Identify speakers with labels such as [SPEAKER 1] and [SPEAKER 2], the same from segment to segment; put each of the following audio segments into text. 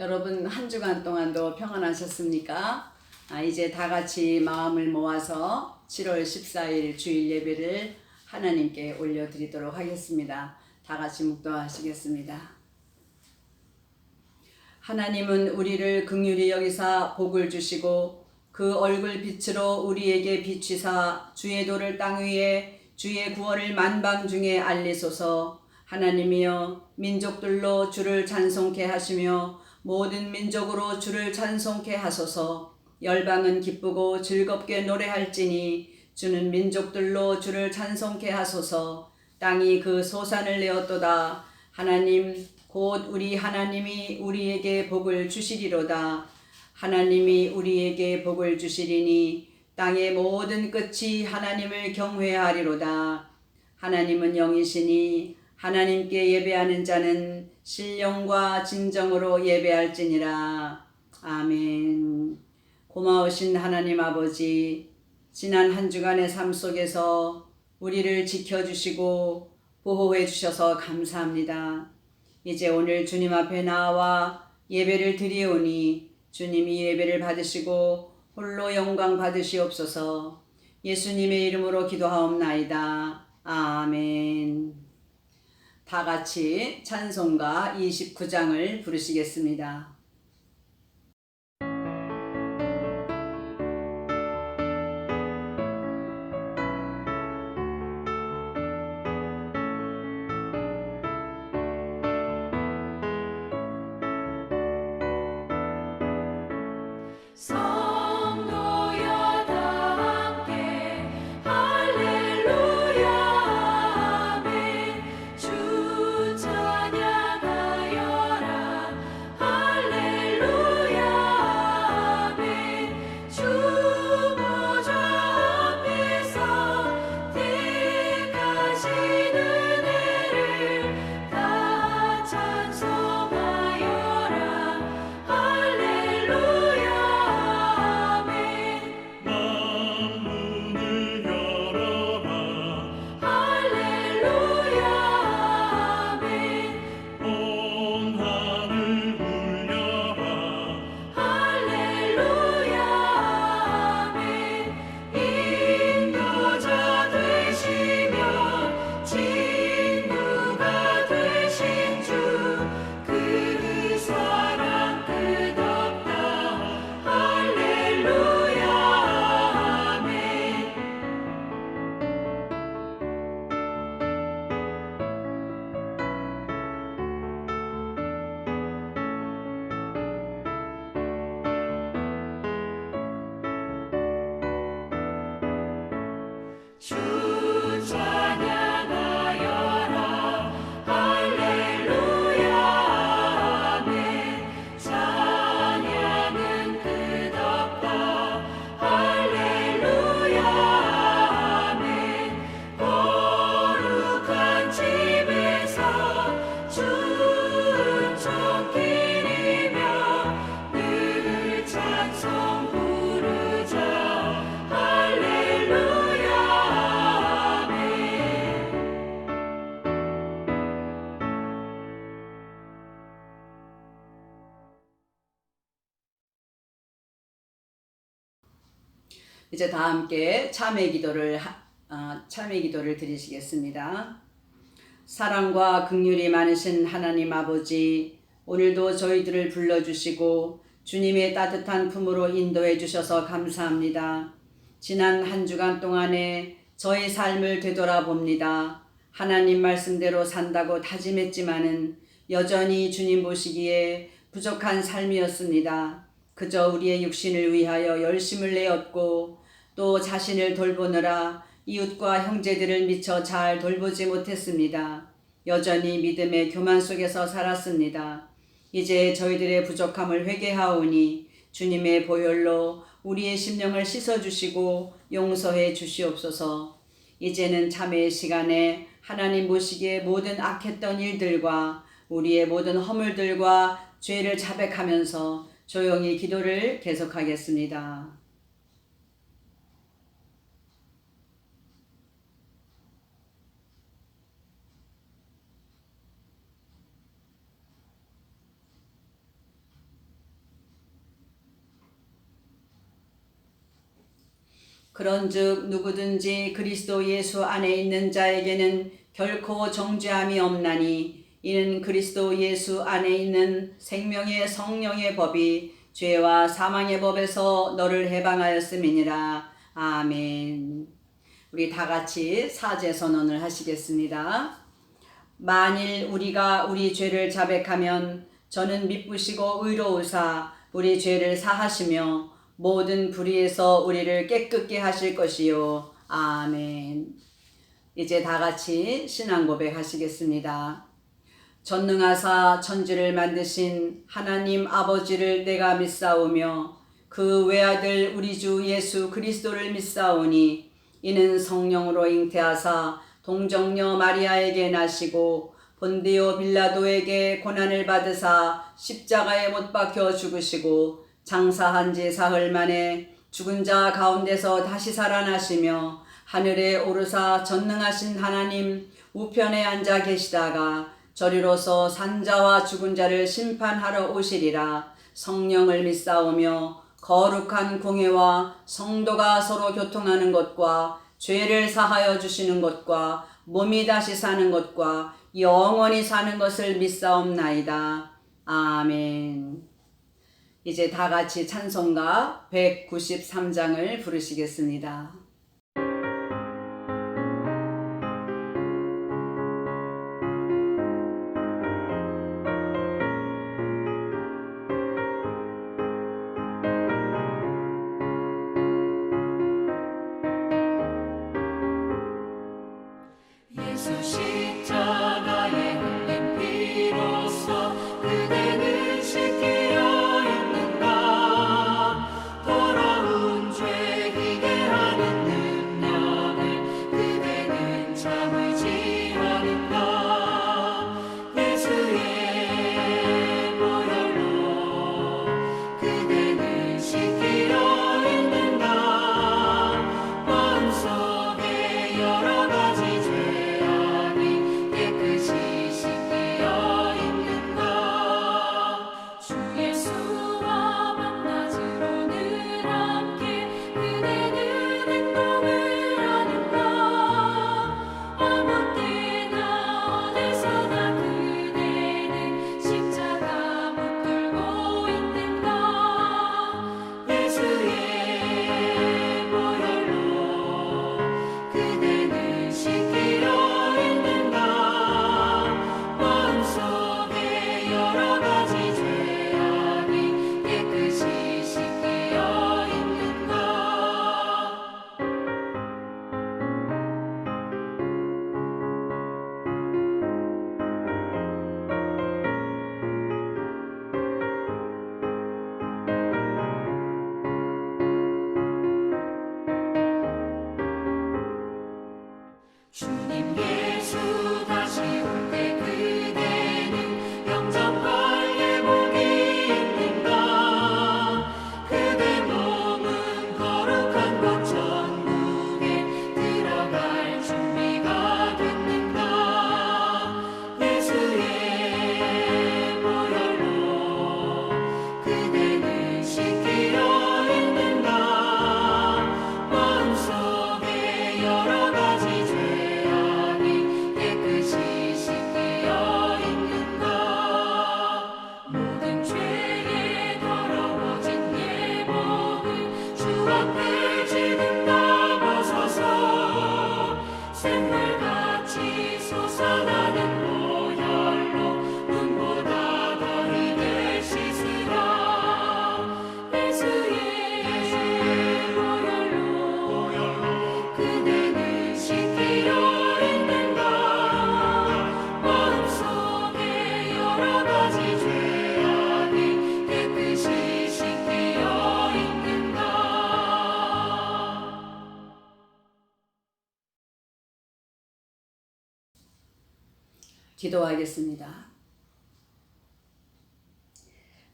[SPEAKER 1] 여러분 한 주간 동안도 평안하셨습니까? 이제 다 같이 마음을 모아서 7월 14일 주일 예배를 하나님께 올려드리도록 하겠습니다. 다 같이 묵도하시겠습니다. 하나님은 우리를 긍휼히 여기사 복을 주시고 그 얼굴 빛으로 우리에게 비추사 주의 도를 땅 위에 주의 구원을 만방 중에 알리소서. 하나님이여 민족들로 주를 찬송케 하시며 모든 민족으로 주를 찬송케 하소서. 열방은 기쁘고 즐겁게 노래할지니 주는 민족들로 주를 찬송케 하소서. 땅이 그 소산을 내었도다. 하나님 곧 우리 하나님이 우리에게 복을 주시리로다. 하나님이 우리에게 복을 주시리니 땅의 모든 끝이 하나님을 경외하리로다. 하나님은 영이시니 하나님께 예배하는 자는 신령과 진정으로 예배할지니라. 아멘. 고마우신 하나님 아버지, 지난 한 주간의 삶 속에서 우리를 지켜주시고 보호해 주셔서 감사합니다. 이제 오늘 주님 앞에 나와 예배를 드리오니 주님이 예배를 받으시고 홀로 영광 받으시옵소서. 예수님의 이름으로 기도하옵나이다. 아멘. 다 같이 찬송가 29장을 부르시겠습니다. 이제 다 함께 참회 기도를 드리시겠습니다. 사랑과 긍휼이 많으신 하나님 아버지, 오늘도 저희들을 불러주시고 주님의 따뜻한 품으로 인도해 주셔서 감사합니다. 지난 한 주간 동안에 저희 삶을 되돌아봅니다. 하나님 말씀대로 산다고 다짐했지만은 여전히 주님 보시기에 부족한 삶이었습니다. 그저 우리의 육신을 위하여 열심을 내었고 또 자신을 돌보느라 이웃과 형제들을 미처 잘 돌보지 못했습니다. 여전히 믿음의 교만 속에서 살았습니다. 이제 저희들의 부족함을 회개하오니 주님의 보혈로 우리의 심령을 씻어주시고 용서해 주시옵소서. 이제는 참회의 시간에 하나님 보시기에 모든 악했던 일들과 우리의 모든 허물들과 죄를 자백하면서 조용히 기도를 계속하겠습니다. 그런즉 누구든지 그리스도 예수 안에 있는 자에게는 결코 정죄함이 없나니 이는 그리스도 예수 안에 있는 생명의 성령의 법이 죄와 사망의 법에서 너를 해방하였음이니라. 아멘. 우리 다 같이 사죄 선언을 하시겠습니다. 만일 우리가 우리 죄를 자백하면 저는 미쁘시고 의로우사 우리 죄를 사하시며 모든 불의에서 우리를 깨끗게 하실 것이요. 아멘. 이제 다 같이 신앙 고백 하시겠습니다. 전능하사 천지를 만드신 하나님 아버지를 내가 믿사오며 그 외아들 우리 주 예수 그리스도를 믿사오니 이는 성령으로 잉태하사 동정녀 마리아에게 나시고 본디오 빌라도에게 고난을 받으사 십자가에 못 박혀 죽으시고 장사한 지 사흘 만에 죽은 자 가운데서 다시 살아나시며 하늘에 오르사 전능하신 하나님 우편에 앉아 계시다가 저리로서 산자와 죽은 자를 심판하러 오시리라. 성령을 믿사오며 거룩한 공회와 성도가 서로 교통하는 것과 죄를 사하여 주시는 것과 몸이 다시 사는 것과 영원히 사는 것을 믿사옵나이다. 아멘. 이제 다 같이 찬송가 193장을 부르시겠습니다.
[SPEAKER 2] 예수 십자가에 흘린 피로써 그대는 씻기려 있는가. 더러운 죄 희게 하는 능력을 그대는 참을지 하는가. 예수의 보혈로 그대는 씻기려 있는가. 마음속에 여러 가지 주님 예수 다시 올 때 그대는 영접할 예복이 있는가. 그대 몸은 거룩한 곳 천국에 들어갈 준비가 됐는가. 예수의 보혈로 그대는 씻기려 있는가. 마음속에 여러 가지 모든 죄에 더러워진 예복을 주 앞에 지금 다 벗어서 샘물같이 솟아나는 보혈로 눈보다 더 희게 씻으라. 예수의 보혈로 그대는 씻기려 있는가. 마음속에 여러 가지
[SPEAKER 1] 기도하겠습니다.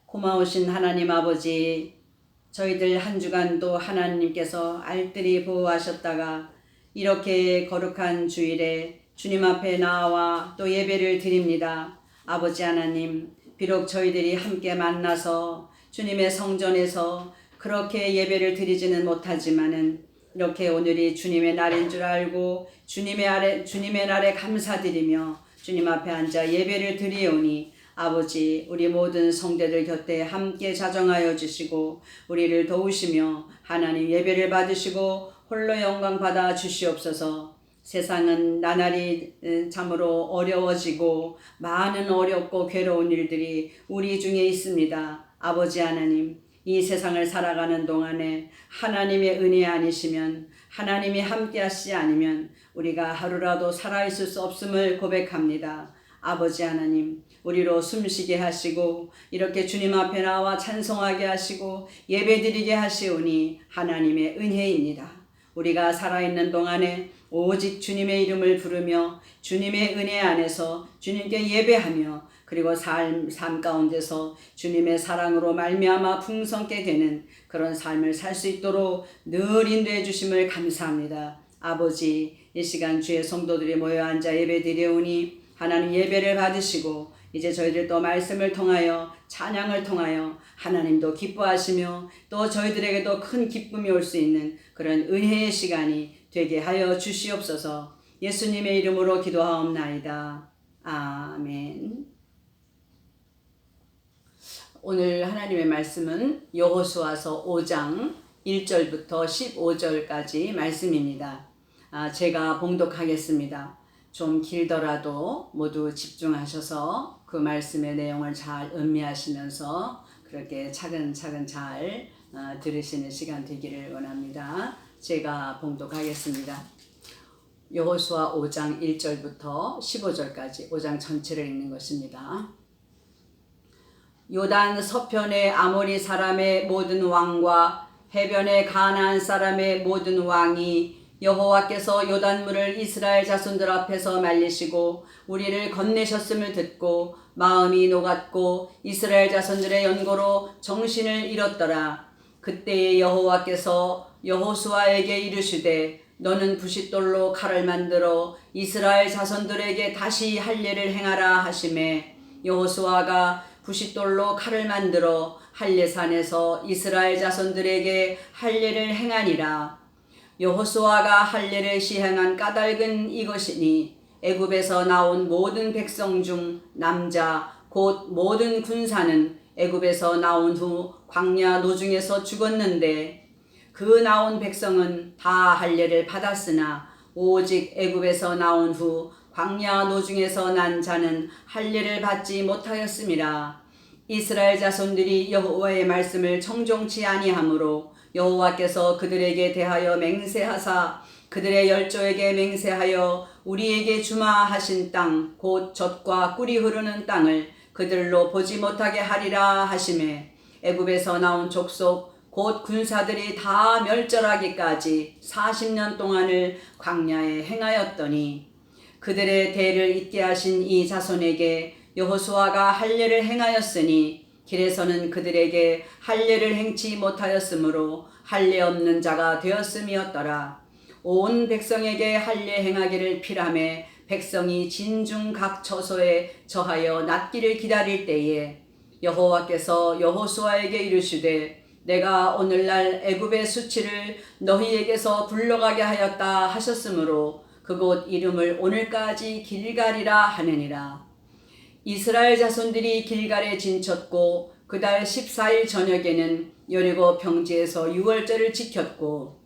[SPEAKER 1] 고마우신 하나님 아버지, 저희들 한 주간도 하나님께서 알뜰히 보호하셨다가 이렇게 거룩한 주일에 주님 앞에 나와 또 예배를 드립니다. 아버지 하나님, 비록 저희들이 함께 만나서 주님의 성전에서 그렇게 예배를 드리지는 못하지만은 이렇게 오늘이 주님의 날인 줄 알고 주님의 날에 감사드리며 주님 앞에 앉아 예배를 드리오니 아버지 우리 모든 성도들 곁에 함께 자정하여 주시고 우리를 도우시며 하나님 예배를 받으시고 홀로 영광 받아 주시옵소서. 세상은 나날이 참으로 어려워지고 많은 어렵고 괴로운 일들이 우리 중에 있습니다. 아버지 하나님, 이 세상을 살아가는 동안에 하나님의 은혜 아니시면, 하나님이 함께 하시지 않으면 우리가 하루라도 살아있을 수 없음을 고백합니다. 아버지 하나님, 우리로 숨쉬게 하시고 이렇게 주님 앞에 나와 찬송하게 하시고 예배드리게 하시오니 하나님의 은혜입니다. 우리가 살아있는 동안에 오직 주님의 이름을 부르며 주님의 은혜 안에서 주님께 예배하며 그리고 삶 가운데서 주님의 사랑으로 말미암아 풍성케 되는 그런 삶을 살 수 있도록 늘 인도해 주심을 감사합니다. 아버지, 이 시간 주의 성도들이 모여 앉아 예배드리오니 하나님 예배를 받으시고 이제 저희들 또 말씀을 통하여 찬양을 통하여 하나님도 기뻐하시며 또 저희들에게도 큰 기쁨이 올 수 있는 그런 은혜의 시간이 되게 하여 주시옵소서. 예수님의 이름으로 기도하옵나이다. 아멘. 오늘 하나님의 말씀은 여호수아서 5장 1절부터 15절까지 말씀입니다. 제가 봉독하겠습니다. 좀 길더라도 모두 집중하셔서 그 말씀의 내용을 잘 음미하시면서 그렇게 차근차근 잘 들으시는 시간 되기를 원합니다. 제가 봉독하겠습니다. 여호수아 5장 1절부터 15절까지 5장 전체를 읽는 것입니다. 요단 서편의 아모리 사람의 모든 왕과 해변의 가나안 사람의 모든 왕이 여호와께서 요단물을 이스라엘 자손들 앞에서 말리시고 우리를 건네셨음을 듣고 마음이 녹았고 이스라엘 자손들의 연고로 정신을 잃었더라. 그때에 여호와께서 여호수아에게 이르시되 너는 부싯돌로 칼을 만들어 이스라엘 자손들에게 다시 할례를 행하라 하시매 여호수아가 부싯돌로 칼을 만들어 할례산에서 이스라엘 자손들에게 할례를 행하니라. 여호수아가 할례를 시행한 까닭은 이것이니 애굽에서 나온 모든 백성 중 남자 곧 모든 군사는 애굽에서 나온 후 광야 노중에서 죽었는데 그 나온 백성은 다 할례를 받았으나 오직 애굽에서 나온 후 광야 노중에서 난 자는 할례를 받지 못하였음이라. 이스라엘 자손들이 여호와의 말씀을 청종치 아니하므로 여호와께서 그들에게 대하여 맹세하사 그들의 열조에게 맹세하여 우리에게 주마 하신 땅 곧 젖과 꿀이 흐르는 땅을 그들로 보지 못하게 하리라 하시매 애굽에서 나온 족속 곧 군사들이 다 멸절하기까지 40년 동안을 광야에 행하였더니 그들의 대를 잇게 하신 이 자손에게 여호수아가 할례를 행하였으니 길에서는 그들에게 할례를 행치 못하였으므로 할례 없는 자가 되었음이었더라. 온 백성에게 할례 행하기를 필하매 백성이 진중 각 처소에 처하여 낫기를 기다릴 때에 여호와께서 여호수아에게 이르시되 내가 오늘날 애굽의 수치를 너희에게서 굴러가게 하였다 하셨으므로 그곳 이름을 오늘까지 길갈이라 하느니라. 이스라엘 자손들이 길갈에 진쳤고 그달 14일 저녁에는 여리고 평지에서 유월절을 지켰고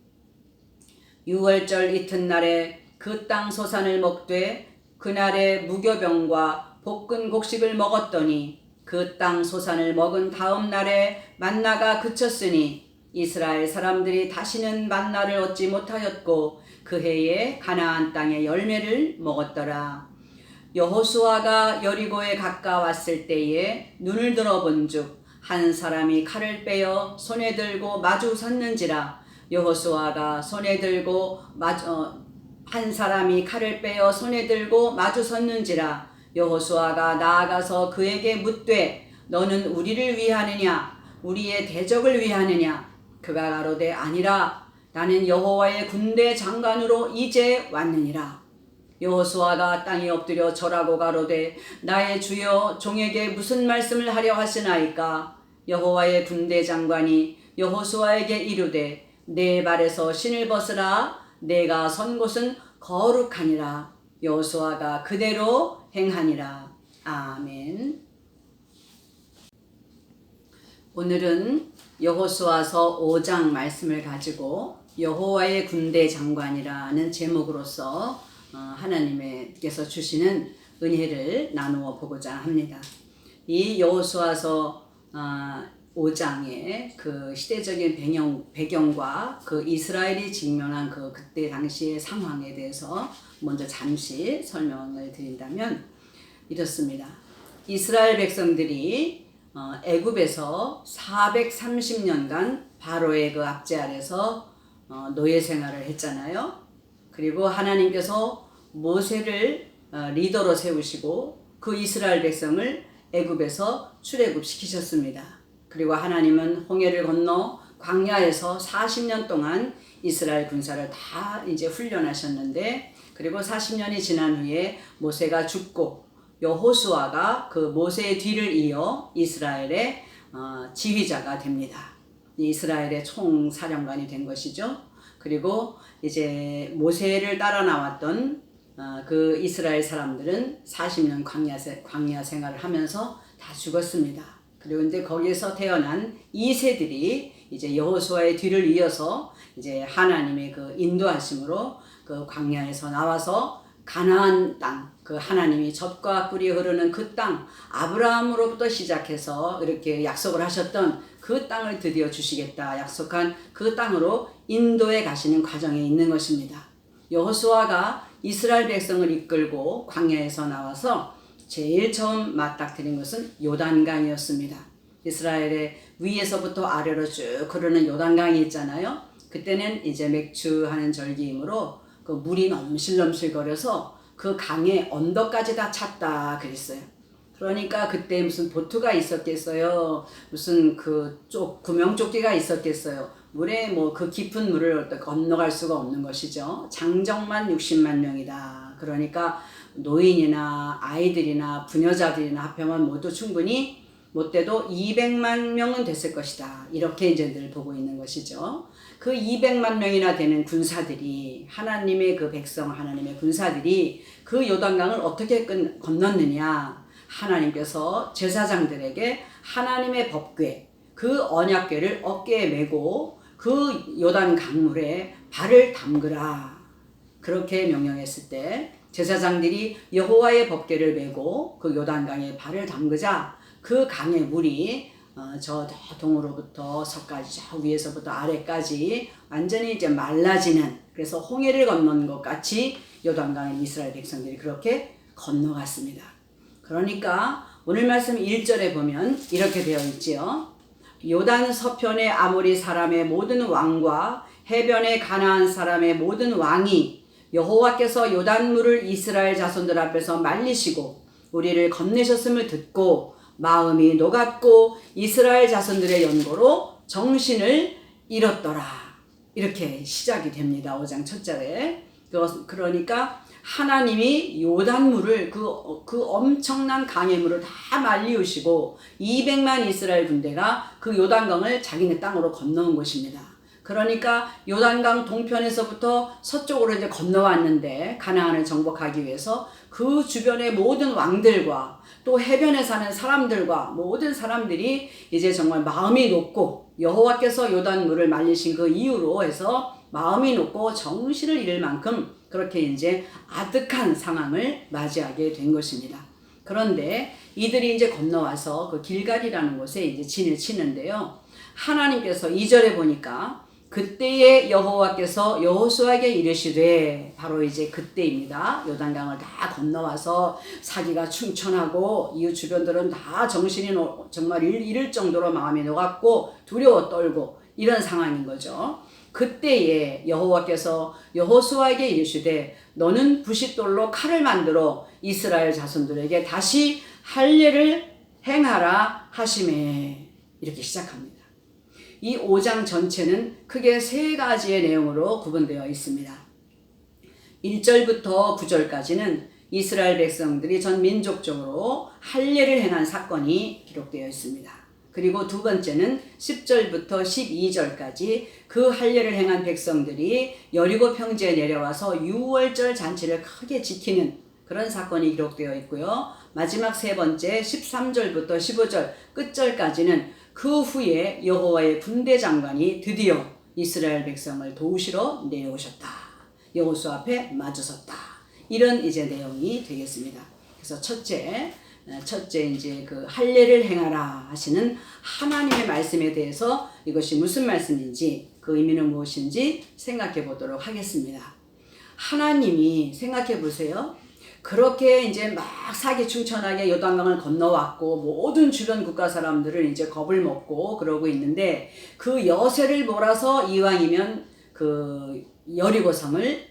[SPEAKER 1] 유월절 이튿날에 그 땅 소산을 먹되 그날에 무교병과 볶은 곡식을 먹었더니 그 땅 소산을 먹은 다음 날에 만나가 그쳤으니 이스라엘 사람들이 다시는 만나를 얻지 못하였고 그 해에 가나안 땅의 열매를 먹었더라. 여호수아가 여리고에 가까웠을 때에 눈을 들어본즉 한 사람이 칼을 빼어 손에 들고 마주 섰는지라. 여호수아가 손에 들고 한 사람이 칼을 빼어 손에 들고 마주 섰는지라. 여호수아가 나아가서 그에게 묻되 너는 우리를 위하느냐 우리의 대적을 위하느냐. 그가 가로되 아니라 나는 여호와의 군대 장관으로 이제 왔느니라. 여호수아가 땅에 엎드려 절하고 가로되 나의 주여 종에게 무슨 말씀을 하려 하시나이까. 여호와의 군대 장관이 여호수아에게 이르되 내 발에서 신을 벗으라. 내가 선 곳은 거룩하니라. 여호수아가 그대로 행하니라. 아멘. 오늘은 여호수아서 5장 말씀을 가지고 여호와의 군대 장관이라는 제목으로서 하나님께서 주시는 은혜를 나누어 보고자 합니다. 이 여호수아서 5장의 그 시대적인 배경과 그 이스라엘이 직면한 그때 당시의 상황에 대해서 먼저 잠시 설명을 드린다면 이렇습니다. 이스라엘 백성들이 애굽에서 430년간 바로의 그 압제 아래서 노예 생활을 했잖아요. 그리고 하나님께서 모세를 리더로 세우시고 그 이스라엘 백성을 애굽에서 출애굽시키셨습니다. 그리고 하나님은 홍해를 건너 광야에서 40년 동안 이스라엘 군사를 다 이제 훈련하셨는데, 그리고 40년이 지난 후에 모세가 죽고 여호수아가 그 모세의 뒤를 이어 이스라엘의 지휘자가 됩니다. 이스라엘의 총사령관이 된 것이죠. 그리고 이제 모세를 따라 나왔던 그 이스라엘 사람들은 40년 광야 생활을 하면서 다 죽었습니다. 그리고 이제 거기에서 태어난 2세들이 이제 여호수아의 뒤를 이어서 이제 하나님의 그 인도하심으로 그 광야에서 나와서 가나안 땅, 그 하나님이 젖과 꿀이 흐르는 그 땅, 아브라함으로부터 시작해서 이렇게 약속을 하셨던 그 땅을 드디어 주시겠다 약속한 그 땅으로 인도에 가시는 과정에 있는 것입니다. 여호수아가 이스라엘 백성을 이끌고 광야에서 나와서 제일 처음 맞닥뜨린 것은 요단강이었습니다. 이스라엘의 위에서부터 아래로 쭉 흐르는 요단강이 있잖아요. 그때는 이제 맥추하는 절기이므로 그 물이 넘실넘실거려서 그 강의 언덕까지 다 찼다 그랬어요. 그러니까 그때 무슨 보트가 있었겠어요. 무슨 구명조끼가 있었겠어요. 물에 뭐 그 깊은 물을 건너갈 수가 없는 것이죠. 장정만 60만 명이다. 그러니까 노인이나 아이들이나 부녀자들이나 합하면 모두 충분히 못돼도 200만 명은 됐을 것이다. 이렇게 이제 늘 보고 있는 것이죠. 그 200만 명이나 되는 군사들이, 하나님의 그 백성, 하나님의 군사들이 그 요단강을 어떻게 건넜느냐. 하나님께서 제사장들에게 하나님의 법궤, 그 언약궤를 어깨에 메고 그 요단 강물에 발을 담그라. 그렇게 명령했을 때 제사장들이 여호와의 법궤를 메고 그 요단강에 발을 담그자 그 강의 물이 저 동으로부터 서까지 저 위에서부터 아래까지 완전히 이제 말라지는, 그래서 홍해를 건넌 것 같이 요단강을 이스라엘 백성들이 그렇게 건너갔습니다. 그러니까 오늘 말씀 1절에 보면 이렇게 되어 있지요. 요단 서편의 아모리 사람의 모든 왕과 해변의 가나안 사람의 모든 왕이 여호와께서 요단물을 이스라엘 자손들 앞에서 말리시고 우리를 건네셨음을 듣고 마음이 녹았고 이스라엘 자손들의 연고로 정신을 잃었더라. 이렇게 시작이 됩니다. 5장 첫 절에. 그러니까 하나님이 요단물을 그 엄청난 강의 물을 다 말리우시고 200만 이스라엘 군대가 그 요단강을 자기네 땅으로 건너온 것입니다. 그러니까 요단강 동편에서부터 서쪽으로 이제 건너왔는데 가나안을 정복하기 위해서 그 주변의 모든 왕들과 또 해변에 사는 사람들과 모든 사람들이 이제 정말 마음이 높고 여호와께서 요단물을 말리신 그 이유로 해서 마음이 높고 정신을 잃을 만큼 그렇게 이제 아득한 상황을 맞이하게 된 것입니다. 그런데 이들이 이제 건너와서 그 길갈이라는 곳에 이제 진을 치는데요. 하나님께서 2절에 보니까 그때에 여호와께서 여호수아에게 이르시되, 바로 이제 그때입니다. 요단강을 다 건너와서 사기가 충천하고 이웃 주변들은 다 정신이 정말 잃을 정도로 마음이 녹았고 두려워 떨고 이런 상황인 거죠. 그때에 여호와께서 여호수아에게 이르시되 너는 부싯돌로 칼을 만들어 이스라엘 자손들에게 다시 할례를 행하라 하시매. 이렇게 시작합니다. 이 5장 전체는 크게 3가지의 내용으로 구분되어 있습니다. 1절부터 9절까지는 이스라엘 백성들이 전 민족적으로 할례를 행한 사건이 기록되어 있습니다. 그리고 두 번째는 10절부터 12절까지 그 할례를 행한 백성들이 여리고 평지에 내려와서 6월절 잔치를 크게 지키는 그런 사건이 기록되어 있고요. 마지막 세 번째 13절부터 15절 끝절까지는 그 후에 여호와의 군대 장관이 드디어 이스라엘 백성을 도우시러 내려오셨다. 여호수 앞에 맞서섰다. 이런 이제 내용이 되겠습니다. 그래서 첫째 이제 그 할례를 행하라 하시는 하나님의 말씀에 대해서 이것이 무슨 말씀인지 그 의미는 무엇인지 생각해 보도록 하겠습니다. 하나님이 생각해 보세요. 그렇게 이제 막 사기충천하게 요단강을 건너왔고 모든 주변 국가 사람들은 이제 겁을 먹고 그러고 있는데 그 여세를 몰아서 이왕이면 그 여리고성을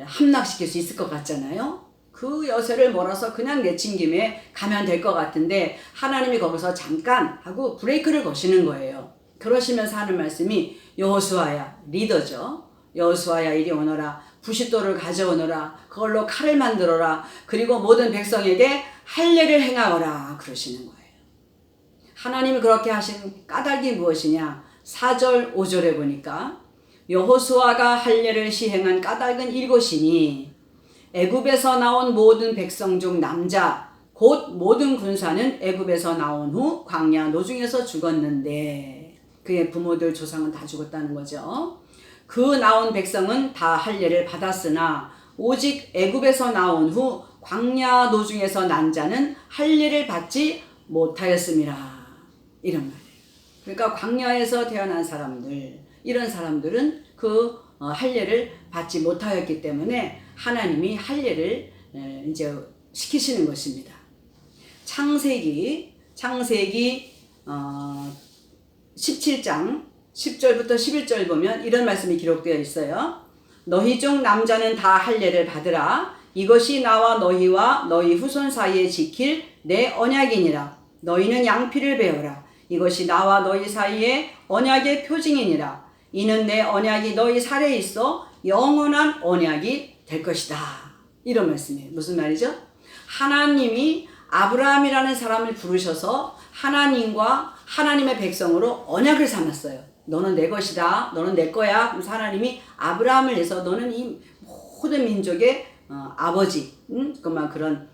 [SPEAKER 1] 함락시킬 수 있을 것 같잖아요. 그 여세를 몰아서 그냥 내친 김에 가면 될 것 같은데 하나님이 거기서 잠깐 하고 브레이크를 거시는 거예요. 그러시면서 하는 말씀이 여호수아야, 리더죠. 여호수아야 이리 오너라. 부싯돌을 가져오너라. 그걸로 칼을 만들어라. 그리고 모든 백성에게 할례를 행하거라. 그러시는 거예요. 하나님이 그렇게 하신 까닭이 무엇이냐? 4절 5절에 보니까 여호수아가 할례를 시행한 까닭은 이것이니 애굽에서 나온 모든 백성 중 남자 곧 모든 군사는 애굽에서 나온 후 광야 노중에서 죽었는데 그의 부모들 조상은 다 죽었다는 거죠. 그 나온 백성은 다 할례를 받았으나 오직 애굽에서 나온 후 광야 노중에서 난 자는 할례를 받지 못하였음이라. 이런 말이에요. 그러니까 광야에서 태어난 사람들, 이런 사람들은 그 할례를 받지 못하였기 때문에 하나님이 할례를 이제 시키시는 것입니다. 창세기 17장 10절부터 11절 보면 이런 말씀이 기록되어 있어요. 너희 중 남자는 다 할례를 받으라. 이것이 나와 너희와 너희 후손 사이에 지킬 내 언약이니라. 너희는 양피를 베어라. 이것이 나와 너희 사이에 언약의 표징이니라. 이는 내 언약이 너희 살에 있어 영원한 언약이 될 것이다. 이런 말씀이에요. 무슨 말이죠? 하나님이 아브라함이라는 사람을 부르셔서 하나님과 하나님의 백성으로 언약을 삼았어요. 너는 내 것이다. 너는 내 거야. 그래서 하나님이 아브라함을 해서 너는 이 모든 민족의 아버지, 그런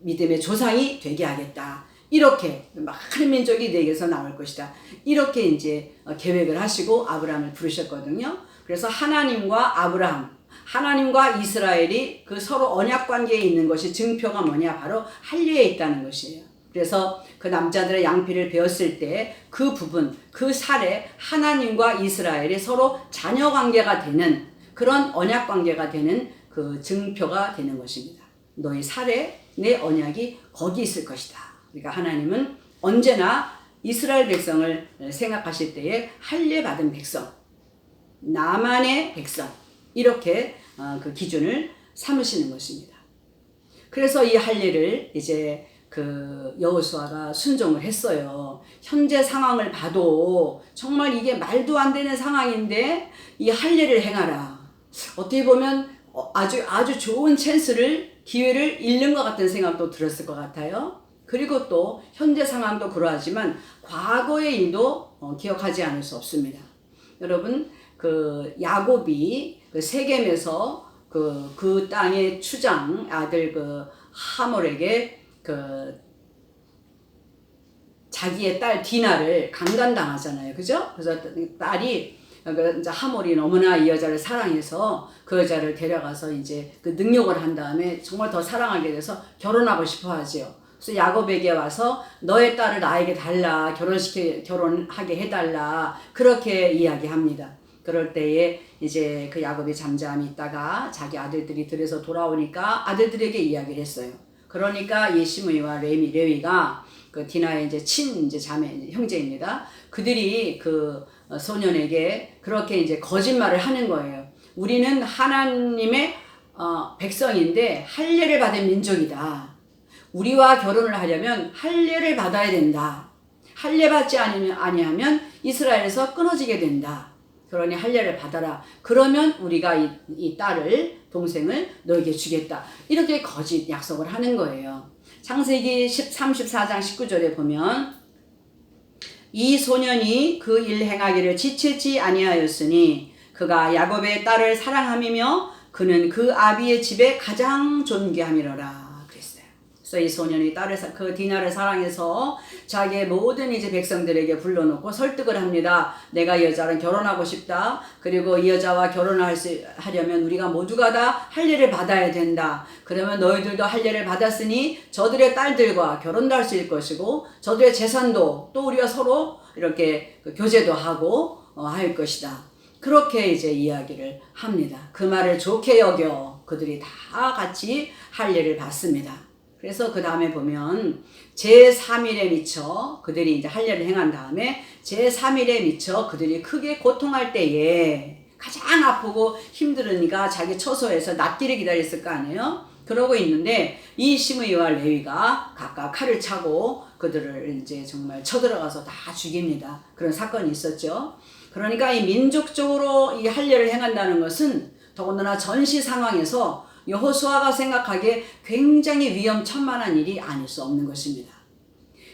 [SPEAKER 1] 믿음의 조상이 되게 하겠다. 이렇게 많은 민족이 내게서 나올 것이다. 이렇게 이제 계획을 하시고 아브라함을 부르셨거든요. 그래서 하나님과 아브라함, 하나님과 이스라엘이 그 서로 언약 관계에 있는 것이 증표가 뭐냐? 바로 할례에 있다는 것이에요. 그래서 그 남자들의 양피를 베었을 때 그 부분, 그 살에 하나님과 이스라엘이 서로 자녀 관계가 되는 그런 언약 관계가 되는 그 증표가 되는 것입니다. 너희 살에 내 언약이 거기 있을 것이다. 그러니까 하나님은 언제나 이스라엘 백성을 생각하실 때에 할례 받은 백성, 나만의 백성, 이렇게 그 기준을 삼으시는 것입니다. 그래서 이 할례를 이제 그 여호수아가 순종을 했어요. 현재 상황을 봐도 정말 이게 말도 안 되는 상황인데 이 할례를 행하라. 어떻게 보면 아주 좋은 기회를 잃는 것 같은 생각도 들었을 것 같아요. 그리고 또 현재 상황도 그러하지만 과거의 일도 기억하지 않을 수 없습니다. 여러분, 그 야곱이 그 세겜에서 그 땅의 추장 아들 그 하몰에게 그 자기의 딸 디나를 강간당하잖아요. 그죠? 그래서 딸이 이제 하몰이 너무나 이 여자를 사랑해서 그 여자를 데려가서 이제 그 능욕을 한 다음에 정말 더 사랑하게 돼서 결혼하고 싶어 하지요. 그래서 야곱에게 와서 너의 딸을 나에게 달라, 결혼하게 해달라, 그렇게 이야기합니다. 그럴 때에 이제 그 야곱이 잠잠히 있다가 자기 아들들이 들에서 돌아오니까 아들들에게 이야기를 했어요. 그러니까 이 시므이와 레위가 그 디나의 이제 자매 형제입니다. 그들이 그 소년에게 그렇게 이제 거짓말을 하는 거예요. 우리는 하나님의 백성인데 할례를 받은 민족이다. 우리와 결혼을 하려면 할례를 받아야 된다. 할례 받지 아니하면 이스라엘에서 끊어지게 된다. 그러니 할례를 받아라. 그러면 우리가 이 딸을, 동생을 너에게 주겠다. 이렇게 거짓 약속을 하는 거예요. 창세기 34장 19절에 보면 이 소년이 그 일 행하기를 지체지 아니하였으니 그가 야곱의 딸을 사랑함이며 그는 그 아비의 집에 가장 존귀함이로라 그랬어요. 그래서 이 소년이 그 디나를 사랑해서 자기의 모든 이제 백성들에게 불러놓고 설득을 합니다. 내가 이 여자랑 결혼하고 싶다. 그리고 이 여자와 하려면 우리가 모두가 다 할례를 받아야 된다. 그러면 너희들도 할례를 받았으니 저들의 딸들과 결혼도 할 수 있을 것이고 저들의 재산도 또 우리가 서로 이렇게 교제도 하고 할 것이다. 그렇게 이제 이야기를 합니다. 그 말을 좋게 여겨 그들이 다 같이 할례를 받습니다. 그래서 그 다음에 보면 제3일에 미쳐 그들이 이제 할례를 행한 다음에 제3일에 미쳐 그들이 크게 고통할 때에 가장 아프고 힘들으니까 자기 처소에서 낫기를 기다렸을 거 아니에요. 그러고 있는데 이 시므이와 레위가 각각 칼을 차고 그들을 이제 정말 쳐들어가서 다 죽입니다. 그런 사건이 있었죠. 그러니까 이 민족적으로 이 할례를 행한다는 것은 더군다나 전시 상황에서 여호수아가 생각하기에 굉장히 위험천만한 일이 아닐 수 없는 것입니다.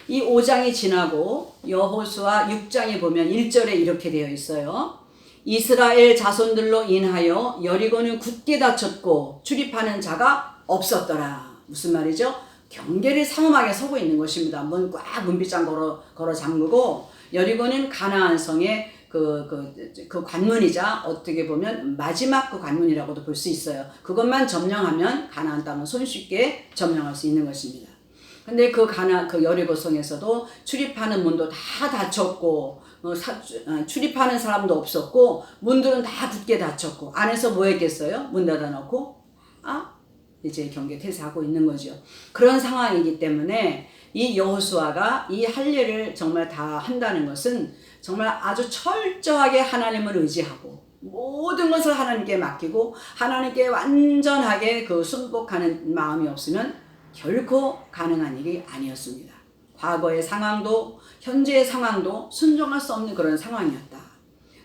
[SPEAKER 1] 이 5장이 지나고 여호수아 6장에 보면 1절에 이렇게 되어 있어요. 이스라엘 자손들로 인하여 여리고는 굳게 닫혔고 출입하는 자가 없었더라. 무슨 말이죠? 경계를 삼엄하게 서고 있는 것입니다. 꽉 문빗장 걸어 잠그고 여리고는 가나안 성의 그 관문이자 어떻게 보면 마지막 그 관문이라고도 볼 수 있어요. 그것만 점령하면 가나안 땅은 손쉽게 점령할 수 있는 것입니다. 근데 그 여리고성에서도 출입하는 문도 다 닫혔고 출입하는 사람도 없었고 문들은 다 굳게 닫혔고 안에서 뭐 했겠어요? 문 닫아놓고 이제 경계 태세하고 있는 거죠. 그런 상황이기 때문에 이 여호수아가 이 할례를 정말 다 한다는 것은 정말 아주 철저하게 하나님을 의지하고 모든 것을 하나님께 맡기고 하나님께 완전하게 순복하는 마음이 없으면 결코 가능한 일이 아니었습니다. 과거의 상황도 현재의 상황도 순종할 수 없는 그런 상황이었다.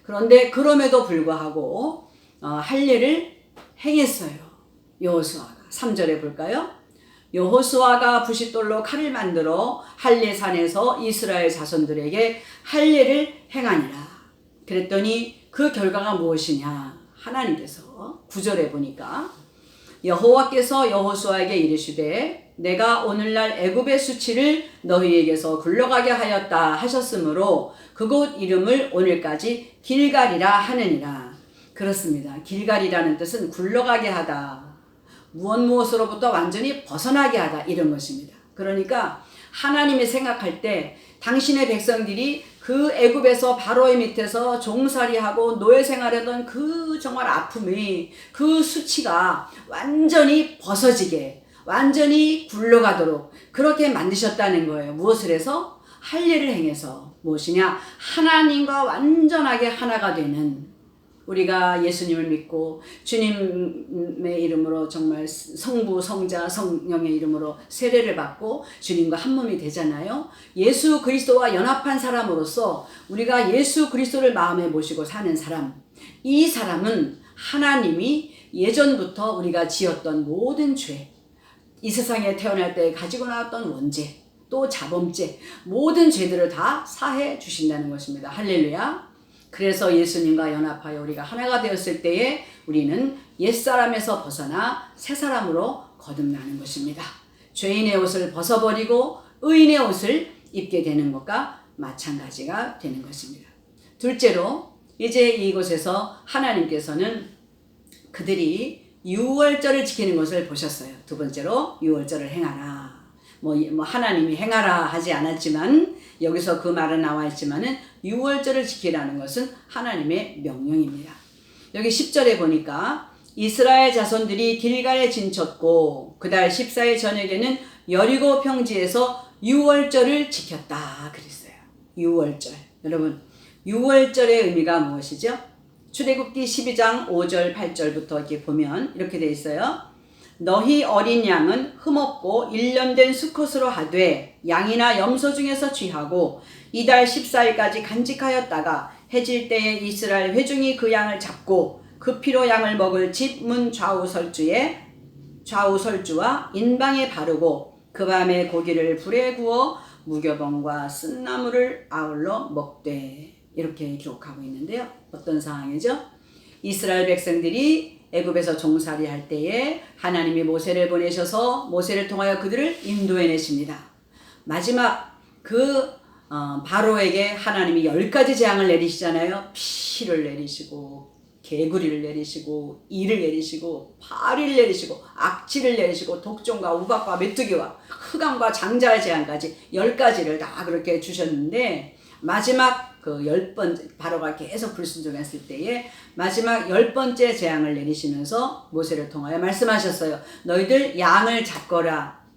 [SPEAKER 1] 그런데 그럼에도 불구하고 할례를 행했어요. 여호수아가. 3절에 볼까요? 여호수아가 부싯돌로 칼을 만들어 할례산에서 이스라엘 자손들에게 할례를 행하니라. 그랬더니 그 결과가 무엇이냐? 하나님께서 9절에 보니까 여호와께서 여호수아에게 이르시되 내가 오늘날 애굽의 수치를 너희에게서 굴러가게 하였다 하셨으므로 그곳 이름을 오늘까지 길갈이라 하느니라. 그렇습니다. 길갈이라는 뜻은 굴러가게 하다. 무엇으로부터 완전히 벗어나게 하다 이런 것입니다. 그러니까 하나님이 생각할 때 당신의 백성들이 그 애굽에서 바로의 밑에서 종살이하고 노예 생활하던 그 정말 아픔이 그 수치가 완전히 벗어지게 완전히 굴러가도록 그렇게 만드셨다는 거예요. 무엇을 해서? 할례를 행해서. 무엇이냐? 하나님과 완전하게 하나가 되는 우리가 예수님을 믿고 주님의 이름으로 정말 성부, 성자, 성령의 이름으로 세례를 받고 주님과 한 몸이 되잖아요. 예수 그리스도와 연합한 사람으로서 우리가 예수 그리스도를 마음에 모시고 사는 사람, 이 사람은 하나님이 예전부터 우리가 지었던 모든 죄, 이 세상에 태어날 때 가지고 나왔던 원죄, 또 자범죄, 모든 죄들을 다 사해 주신다는 것입니다. 할렐루야. 그래서 예수님과 연합하여 우리가 하나가 되었을 때에 우리는 옛사람에서 벗어나 새사람으로 거듭나는 것입니다. 죄인의 옷을 벗어버리고 의인의 옷을 입게 되는 것과 마찬가지가 되는 것입니다. 둘째로 이제 이곳에서 하나님께서는 그들이 유월절을 지키는 것을 보셨어요. 두 번째로 유월절을 행하라. 하나님이 행하라 하지 않았지만 여기서 그 말은 나와 있지만은 유월절을 지키라는 것은 하나님의 명령입니다. 여기 10절에 보니까 이스라엘 자손들이 길갈에 진쳤고 그달 14일 저녁에는 여리고 평지에서 유월절을 지켰다 그랬어요. 유월절. 여러분 유월절의 의미가 무엇이죠? 출애굽기 12장 5절 8절부터 이렇게 보면 이렇게 돼 있어요. 너희 어린 양은 흠없고 1년 된 수컷으로 하되 양이나 염소 중에서 취하고 이달 14일까지 간직하였다가 해질 때에 이스라엘 회중이 그 양을 잡고 그 피로 양을 먹을 집 문 좌우 설주와 인방에 바르고 그 밤에 고기를 불에 구워 무교병과 쓴나물을 아울러 먹되 이렇게 기록하고 있는데요. 어떤 상황이죠? 이스라엘 백성들이 애굽에서 종살이할 때에 하나님이 모세를 보내셔서 모세를 통하여 그들을 인도해내십니다. 마지막 바로에게 하나님이 10가지 재앙을 내리시잖아요. 피를 내리시고 개구리를 내리시고 이를 내리시고 파리를 내리시고 악취를 내리시고 독종과 우박과 메뚜기와 흑암과 장자의 재앙까지 10가지를 다 그렇게 주셨는데 마지막 그 10번째 바로가 계속 불순종했을 때에 마지막 10번째 재앙을 내리시면서 모세를 통하여 말씀하셨어요. 너희들 양을 잡거라.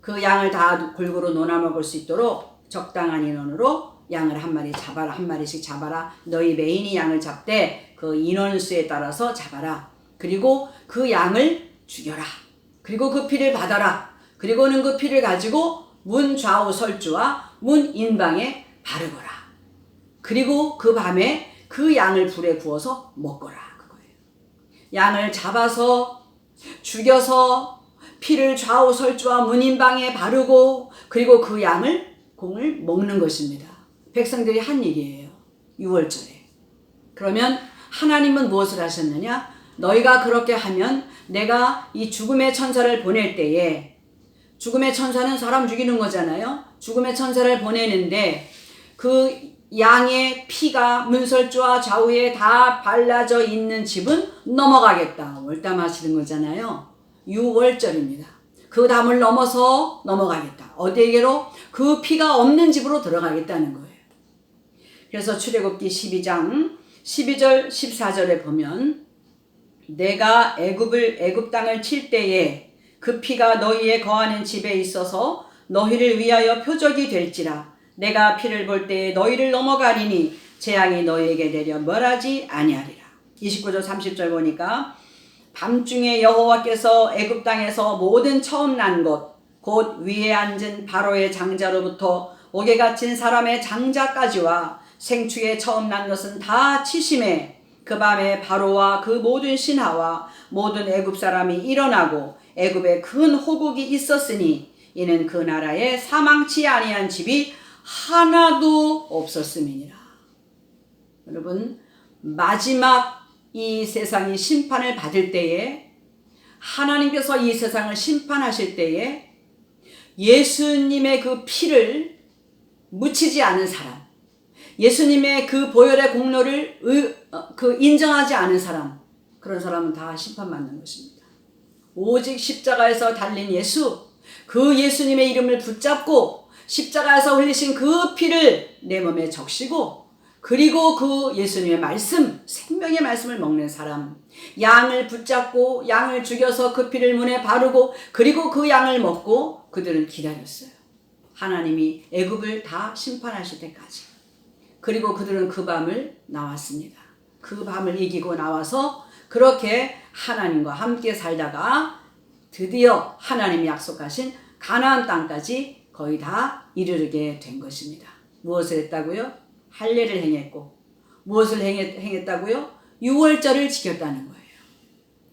[SPEAKER 1] 그 양을 다 골고루 논아 먹을 수 있도록 적당한 인원으로 양을 한 마리 잡아라. 한 마리씩 잡아라. 너희 메인이 양을 잡되 그 인원수에 따라서 잡아라. 그리고 그 양을 죽여라. 그리고 그 피를 받아라. 그리고는 그 피를 가지고 문 좌우 설주와 문 인방에 바르거라. 그리고 그 밤에 그 양을 불에 구워서 먹거라. 그거예요. 양을 잡아서 죽여서 피를 좌우 설주와 문 인방에 바르고 그리고 그 공을 먹는 것입니다. 백성들이 한 일이에요. 6월절에. 그러면 하나님은 무엇을 하셨느냐? 너희가 그렇게 하면 내가 이 죽음의 천사를 보낼 때에 죽음의 천사는 사람 죽이는 거잖아요. 죽음의 천사를 보내는데 그 양의 피가 문설주와 좌우에 다 발라져 있는 집은 넘어가겠다. 월담하시는 거잖아요. 6월절입니다. 그 담을 넘어서 넘어가겠다. 어디에게로? 그 피가 없는 집으로 들어가겠다는 거예요. 그래서 출애굽기 12장 12절 14절에 보면 내가 애굽 땅을 칠 때에 그 피가 너희의 거하는 집에 있어서 너희를 위하여 표적이 될지라. 내가 피를 볼 때에 너희를 넘어가리니 재앙이 너희에게 내려 멸하지 아니하리라. 29절 30절 보니까 밤중에 여호와께서 애굽 땅에서 모든 처음 난 것 곧 위에 앉은 바로의 장자로부터 옥에 갇힌 사람의 장자까지와 생축에 처음 난 것은 다 치심에 그 밤에 바로와 그 모든 신하와 모든 애굽 사람이 일어나고 애굽에 큰 호국이 있었으니 이는 그 나라에 사망치 아니한 집이 하나도 없었음이니라. 여러분, 마지막 이 세상이 심판을 받을 때에 하나님께서 이 세상을 심판하실 때에 예수님의 그 피를 묻히지 않은 사람, 예수님의 그 보혈의 공로를 인정하지 않은 사람, 그런 사람은 다 심판받는 것입니다. 오직 십자가에서 달린 예수, 그 예수님의 이름을 붙잡고 십자가에서 흘리신 그 피를 내 몸에 적시고 그리고 그 예수님의 말씀, 생명의 말씀을 먹는 사람, 양을 붙잡고 양을 죽여서 그 피를 문에 바르고 그리고 그 양을 먹고 그들은 기다렸어요. 하나님이 애굽을 다 심판하실 때까지. 그리고 그들은 그 밤을 나왔습니다. 그 밤을 이기고 나와서 그렇게 하나님과 함께 살다가 드디어 하나님이 약속하신 가나안 땅까지 거의 다 이르게 된 것입니다. 무엇을 했다고요? 할례를 행했고 무엇을 행했다고요? 6월절을 지켰다는 거예요.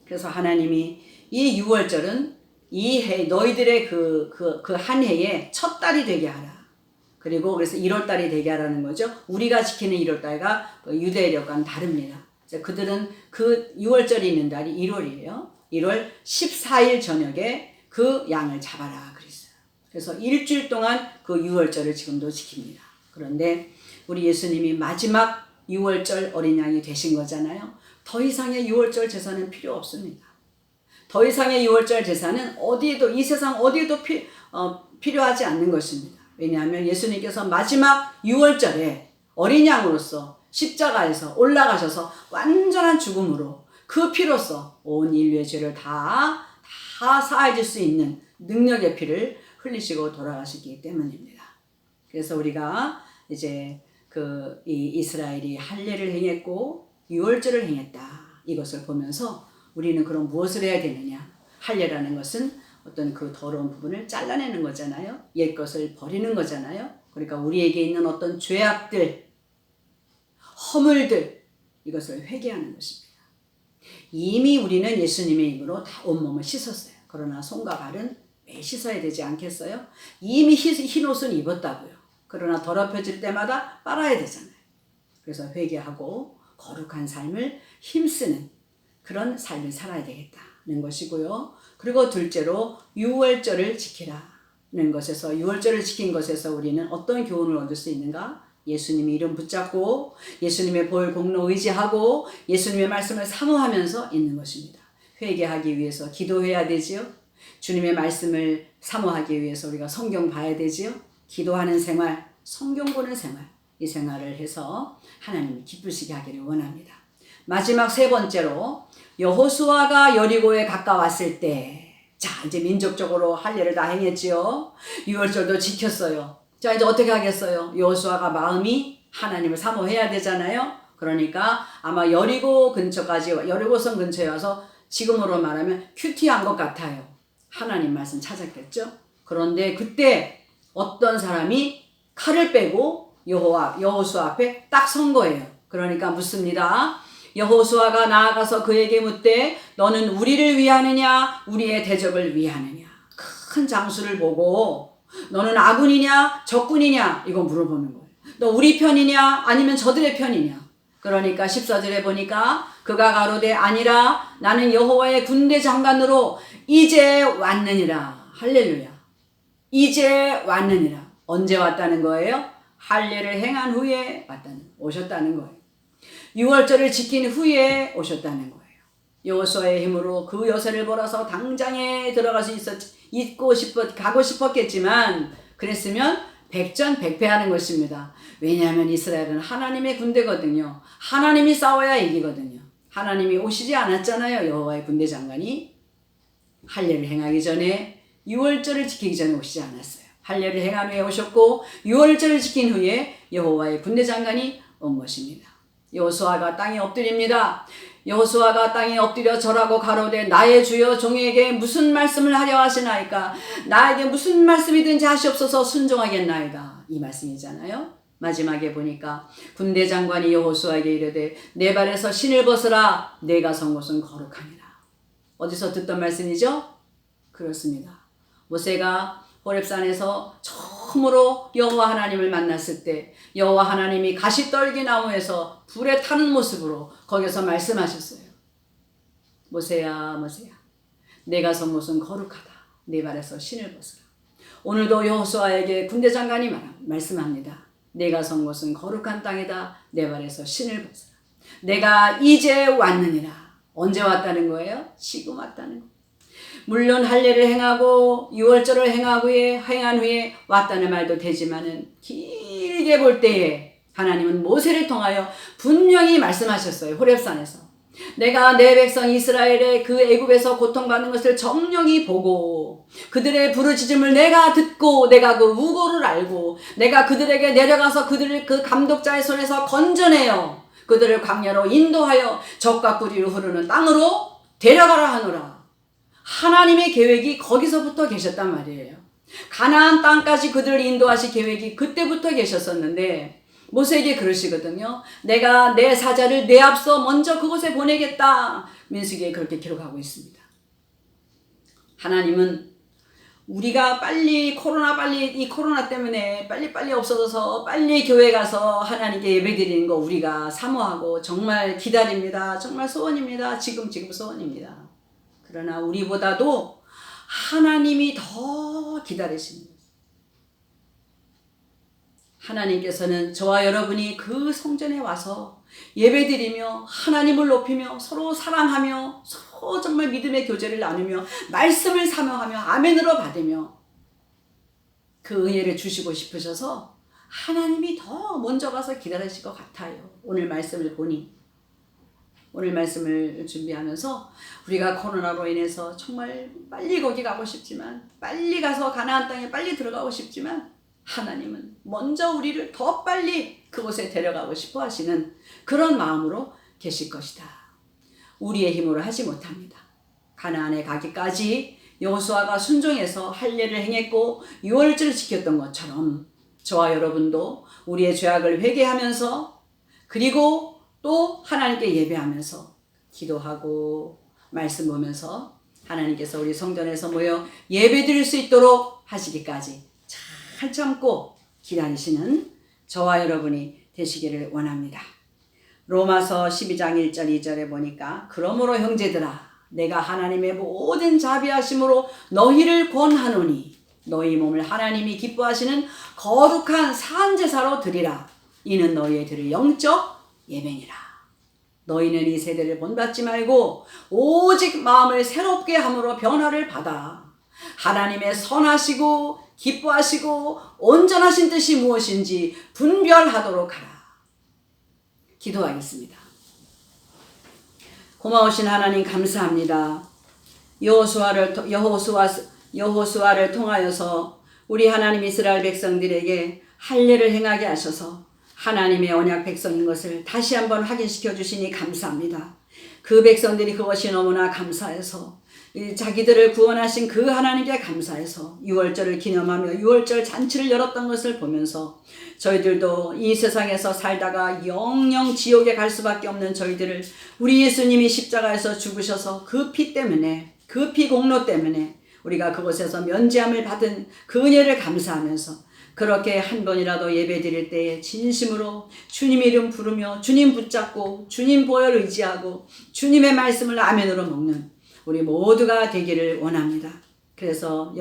[SPEAKER 1] 그래서 하나님이 이 6월절은 이 해 너희들의 그 한 해의 첫 달이 되게 하라. 그리고 그래서 1월달이 되게 하라는 거죠. 우리가 지키는 1월달과 유대인과는 다릅니다. 그들은 그 6월절이 있는 달이 1월이에요. 1월 14일 저녁에 그 양을 잡아라 그랬어요. 그래서 일주일 동안 그 6월절을 지금도 지킵니다. 그런데 우리 예수님이 마지막 6월절 어린 양이 되신 거잖아요. 더 이상의 6월절 제사는 필요 없습니다. 더 이상의 6월절 제사는 어디에도 이 세상 어디에도 필요하지 않는 것입니다. 왜냐하면 예수님께서 마지막 6월절에 어린 양으로서 십자가에서 올라가셔서 완전한 죽음으로 그 피로써 온 인류의 죄를 다 사해질 수 있는 능력의 피를 흘리시고 돌아가시기 때문입니다. 그래서 우리가 이제 이 이스라엘이 할례를 행했고 6월절을 행했다. 이것을 보면서 우리는 그럼 무엇을 해야 되느냐? 할례라는 것은 어떤 그 더러운 부분을 잘라내는 거잖아요. 옛 것을 버리는 거잖아요. 그러니까 우리에게 있는 어떤 죄악들, 허물들, 이것을 회개하는 것입니다. 이미 우리는 예수님의 이름으로 다 온몸을 씻었어요. 그러나 손과 발은 매일 씻어야 되지 않겠어요? 이미 흰 옷은 입었다고요. 그러나 더럽혀질 때마다 빨아야 되잖아요. 그래서 회개하고 거룩한 삶을 힘쓰는 그런 삶을 살아야 되겠다는 것이고요. 그리고 둘째로 유월절을 지키라는 것에서, 유월절을 지킨 것에서 우리는 어떤 교훈을 얻을 수 있는가? 예수님의 이름 붙잡고 예수님의 보혈 공로 의지하고 예수님의 말씀을 사모하면서 있는 것입니다. 회개하기 위해서 기도해야 되지요. 주님의 말씀을 사모하기 위해서 우리가 성경 봐야 되지요. 기도하는 생활, 성경 보는 생활, 이 생활을 해서 하나님이 기쁘시게 하기를 원합니다. 마지막 세 번째로 여호수아가 여리고에 가까웠을 때, 자 이제 민족적으로 할례를 다 행했지요. 유월절도 지켰어요. 자 이제 어떻게 하겠어요? 여호수아가 마음이 하나님을 사모해야 되잖아요. 그러니까 아마 여리고 근처까지, 여리고성 근처에 와서 지금으로 말하면 큐티한 것 같아요. 하나님 말씀 찾았겠죠. 그런데 그때 어떤 사람이 칼을 빼고 여호수아 앞에 딱 선 거예요. 그러니까 묻습니다. 여호수아가 나아가서 그에게 묻되 너는 우리를 위하느냐 우리의 대적을 위하느냐. 큰 장수를 보고 너는 아군이냐 적군이냐 이거 물어보는 거예요. 너 우리 편이냐 아니면 저들의 편이냐. 그러니까 14절에 보니까 그가 가로되 아니라 나는 여호와의 군대 장관으로 이제 왔느니라. 할렐루야. 이제 왔느니라. 언제 왔다는 거예요? 할례를 행한 후에 오셨다는 거예요. 유월절을 지킨 후에 오셨다는 거예요. 여호수아의 힘으로 그 여세를 몰아서 당장에 들어갈 수 가고 싶었겠지만 그랬으면 백전백패하는 것입니다. 왜냐하면 이스라엘은 하나님의 군대거든요. 하나님이 싸워야 이기거든요. 하나님이 오시지 않았잖아요. 여호와의 군대 장관이 할례를 행하기 전에, 유월절을 지키기 전에 오시지 않았어요. 할례를 행한 후에 오셨고 유월절을 지킨 후에 여호와의 군대 장관이 온 것입니다. 여호수아가 땅에 엎드립니다. 여호수아가 땅에 엎드려 절하고 가로되 나의 주여 종에게 무슨 말씀을 하려 하시나이까. 나에게 무슨 말씀이든지 하시옵소서. 순종하겠나이다. 이 말씀이잖아요. 마지막에 보니까 군대 장관이 여호수아에게 이르되 내 발에서 신을 벗으라. 내가 선 곳은 거룩하니라. 어디서 듣던 말씀이죠? 그렇습니다. 모세가 호렙산에서 처음으로 여호와 하나님을 만났을 때 여호와 하나님이 가시떨기 나무에서 불에 타는 모습으로 거기서 말씀하셨어요. 모세야 모세야 내가 선 곳은 거룩하다. 내 발에서 신을 벗으라. 오늘도 여호수아에게 군대 장관이 말씀합니다. 내가 선 곳은 거룩한 땅이다. 내 발에서 신을 벗으라. 내가 이제 왔느니라. 언제 왔다는 거예요? 지금 왔다는 거예요. 물론 할례를 행하고 유월절을 행한 후에 왔다는 말도 되지만은 길게 볼 때에 하나님은 모세를 통하여 분명히 말씀하셨어요. 호렙산에서 내가 내 백성 이스라엘의 그 애굽에서 고통받는 것을 정령히 보고 그들의 부르짖음을 내가 듣고 내가 그 우고를 알고 내가 그들에게 내려가서 그들을 그 감독자의 손에서 건져내어 그들을 광야로 인도하여 적과 꿀이로 흐르는 땅으로 데려가라 하노라. 하나님의 계획이 거기서부터 계셨단 말이에요. 가나안 땅까지 그들을 인도하실 계획이 그때부터 계셨었는데 모세에게 그러시거든요. 내가 내 사자를 내 앞서 먼저 그곳에 보내겠다. 민수기에 그렇게 기록하고 있습니다. 하나님은 우리가 이 코로나 때문에 빨리 없어져서 빨리 교회 가서 하나님께 예배드리는 거 우리가 사모하고 정말 기다립니다. 정말 소원입니다. 지금 소원입니다. 그러나 우리보다도 하나님이 더 기다리시는 거예요. 하나님께서는 저와 여러분이 그 성전에 와서 예배드리며 하나님을 높이며 서로 사랑하며 서로 정말 믿음의 교제를 나누며 말씀을 사모하며 아멘으로 받으며 그 은혜를 주시고 싶으셔서 하나님이 더 먼저 가서 기다리실 것 같아요. 오늘 말씀을 준비하면서 우리가 코로나로 인해서 정말 빨리 거기 가고 싶지만 빨리 가서 가나안 땅에 빨리 들어가고 싶지만 하나님은 먼저 우리를 더 빨리 그곳에 데려가고 싶어 하시는 그런 마음으로 계실 것이다. 우리의 힘으로 하지 못합니다. 가나안에 가기까지 여호수아가 순종해서 할례를 행했고 유월절을 지켰던 것처럼 저와 여러분도 우리의 죄악을 회개하면서 그리고 또 하나님께 예배하면서 기도하고 말씀 보면서 하나님께서 우리 성전에서 모여 예배드릴 수 있도록 하시기까지 잘 참고 기다리시는 저와 여러분이 되시기를 원합니다. 로마서 12장 1절 2절에 보니까 그러므로 형제들아 내가 하나님의 모든 자비하심으로 너희를 권하노니 너희 몸을 하나님이 기뻐하시는 거룩한 산제사로 드리라. 이는 너희의 드릴 영적 예배니라. 너희는 이 세대를 본받지 말고 오직 마음을 새롭게 함으로 변화를 받아 하나님의 선하시고 기뻐하시고 온전하신 뜻이 무엇인지 분별하도록 하라. 기도하겠습니다. 고마우신 하나님 감사합니다. 여호수아를 통하여서 우리 하나님 이스라엘 백성들에게 할례를 행하게 하셔서 하나님의 언약 백성인 것을 다시 한번 확인시켜 주시니 감사합니다. 그 백성들이 그것이 너무나 감사해서 자기들을 구원하신 그 하나님께 감사해서 유월절을 기념하며 유월절 잔치를 열었던 것을 보면서 저희들도 이 세상에서 살다가 영영 지옥에 갈 수밖에 없는 저희들을 우리 예수님이 십자가에서 죽으셔서 그 피 때문에 그 피 공로 때문에 우리가 그곳에서 면제함을 받은 그 은혜를 감사하면서 그렇게 한 번이라도 예배 드릴 때에 진심으로 주님 이름 부르며 주님 붙잡고 주님 보혈 의지하고 주님의 말씀을 아멘으로 먹는 우리 모두가 되기를 원합니다. 그래서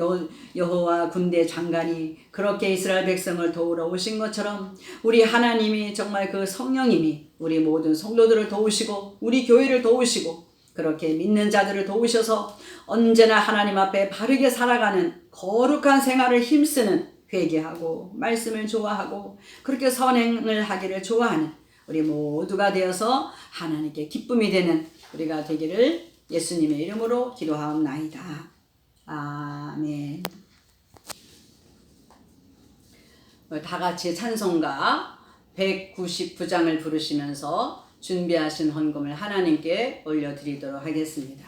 [SPEAKER 1] 여호와 군대 장관이 그렇게 이스라엘 백성을 도우러 오신 것처럼 우리 하나님이 정말 그 성령님이 우리 모든 성도들을 도우시고 우리 교회를 도우시고 그렇게 믿는 자들을 도우셔서 언제나 하나님 앞에 바르게 살아가는 거룩한 생활을 힘쓰는 회개하고 말씀을 좋아하고 그렇게 선행을 하기를 좋아하는 우리 모두가 되어서 하나님께 기쁨이 되는 우리가 되기를 예수님의 이름으로 기도하옵나이다. 아멘. 다 같이 찬송가 199장을 부르시면서 준비하신 헌금을 하나님께 올려드리도록 하겠습니다.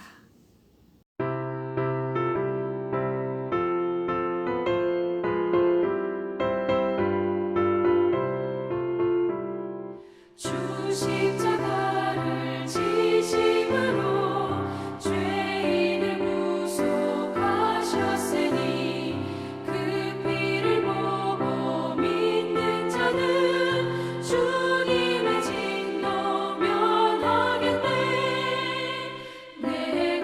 [SPEAKER 2] 주 십자가를 지심으로 죄인을 구속하셨으니 그 피를 보고 믿는 자는 주님의 진노 면하겠네. 내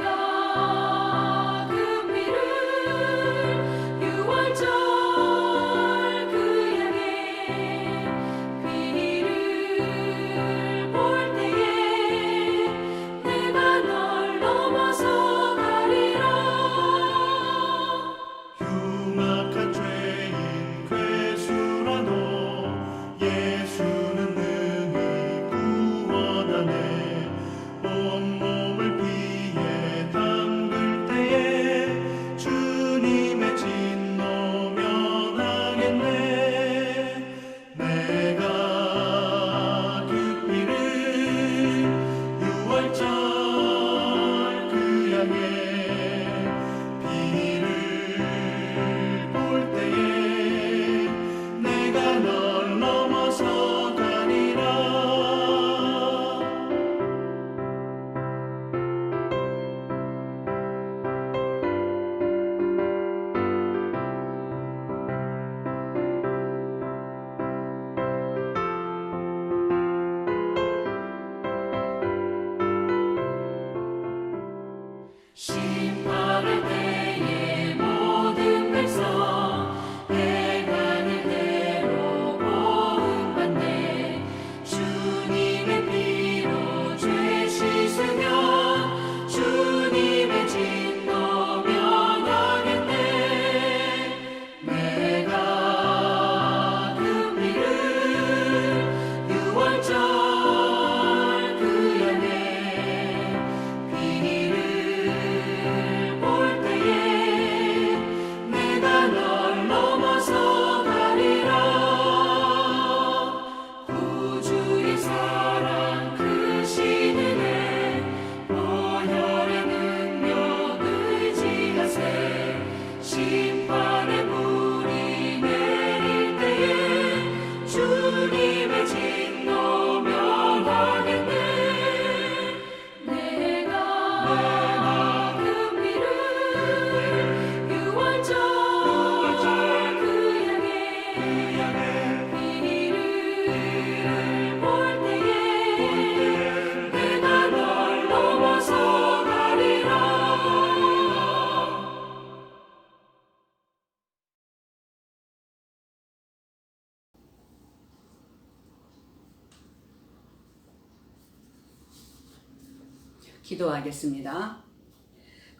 [SPEAKER 1] 기도하겠습니다.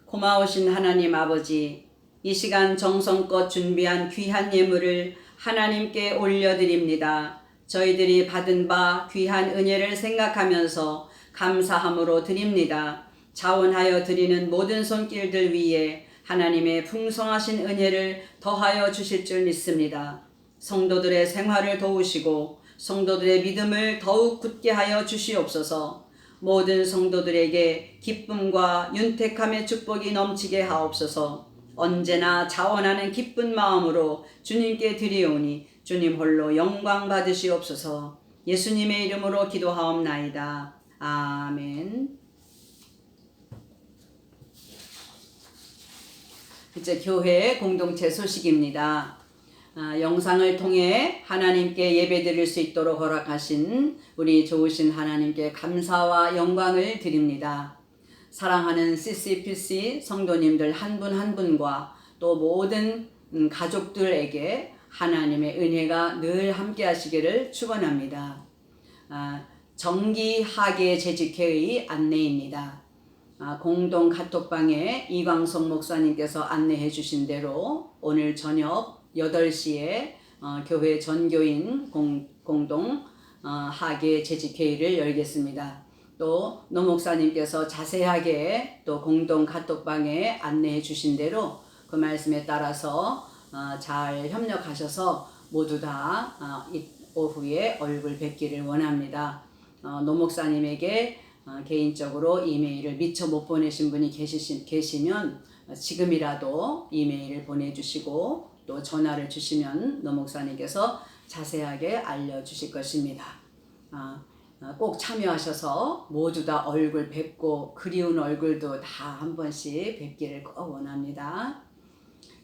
[SPEAKER 1] 고마우신 하나님 아버지, 이 시간 정성껏 준비한 귀한 예물을 하나님께 올려드립니다. 저희들이 받은 바 귀한 은혜를 생각하면서 감사함으로 드립니다. 자원하여 드리는 모든 손길들 위에 하나님의 풍성하신 은혜를 더하여 주실 줄 믿습니다. 성도들의 생활을 도우시고 성도들의 믿음을 더욱 굳게 하여 주시옵소서. 모든 성도들에게 기쁨과 윤택함의 축복이 넘치게 하옵소서. 언제나 자원하는 기쁜 마음으로 주님께 드리오니 주님 홀로 영광 받으시옵소서. 예수님의 이름으로 기도하옵나이다. 아멘. 이제 교회 공동체 소식입니다. 영상을 통해 하나님께 예배드릴 수 있도록 허락하신 우리 좋으신 하나님께 감사와 영광을 드립니다. 사랑하는 CCPC 성도님들 한 분 한 분과 또 모든 가족들에게 하나님의 은혜가 늘 함께 하시기를 축원합니다. 정기 하계 재직회의 안내입니다. 공동 카톡방에 이광석 목사님께서 안내해 주신 대로 오늘 저녁 8시에 교회 전교인 공동 하계 재직회의를 열겠습니다. 또 노 목사님께서 자세하게 또 공동 카톡방에 안내해 주신 대로 그 말씀에 따라서 잘 협력하셔서 모두 다 오후에 얼굴 뵙기를 원합니다. 노 목사님에게 개인적으로 이메일을 미처 못 보내신 분이 계시면 지금이라도 이메일을 보내주시고 또 전화를 주시면 노 목사님께서 자세하게 알려주실 것입니다. 꼭 참여하셔서 모두 다 얼굴 뵙고 그리운 얼굴도 다 한 번씩 뵙기를 꼭 원합니다.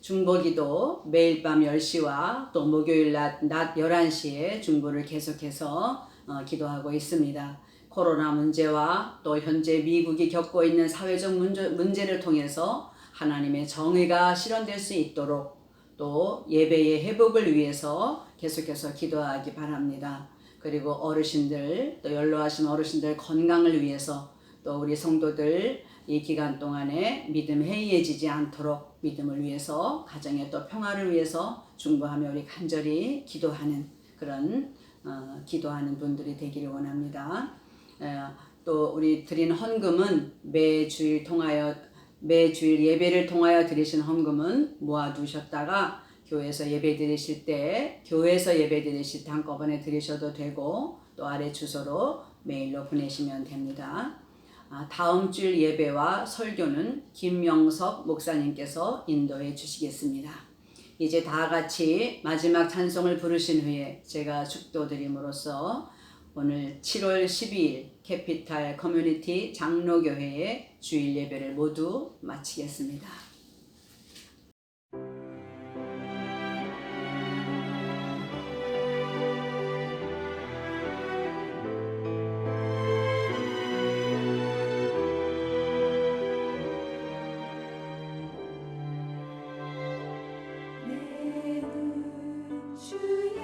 [SPEAKER 1] 중보기도 매일 밤 10시와 또 목요일 낮 11시에 중보를 계속해서 기도하고 있습니다. 코로나 문제와 또 현재 미국이 겪고 있는 사회적 문제를 통해서 하나님의 정의가 실현될 수 있도록 또 예배의 회복을 위해서 계속해서 기도하기 바랍니다. 그리고 어르신들 또 연로하신 어르신들 건강을 위해서 또 우리 성도들 이 기간 동안에 믿음 해이해지지 않도록 믿음을 위해서 가정의 또 평화를 위해서 중보하며 우리 간절히 기도하는 그런 기도하는 분들이 되기를 원합니다. 또 우리 드린 헌금은 매주일 예배를 통하여 드리신 헌금은 모아두셨다가 교회에서 예배 드리실 때 한꺼번에 드리셔도 되고 또 아래 주소로 메일로 보내시면 됩니다. 다음 주일 예배와 설교는 김명석 목사님께서 인도해 주시겠습니다. 이제 다 같이 마지막 찬송을 부르신 후에 제가 축도드림으로써 오늘 7월 12일 캐피탈 커뮤니티 장로교회의 주일 예배를 모두 마치겠습니다.
[SPEAKER 2] 주의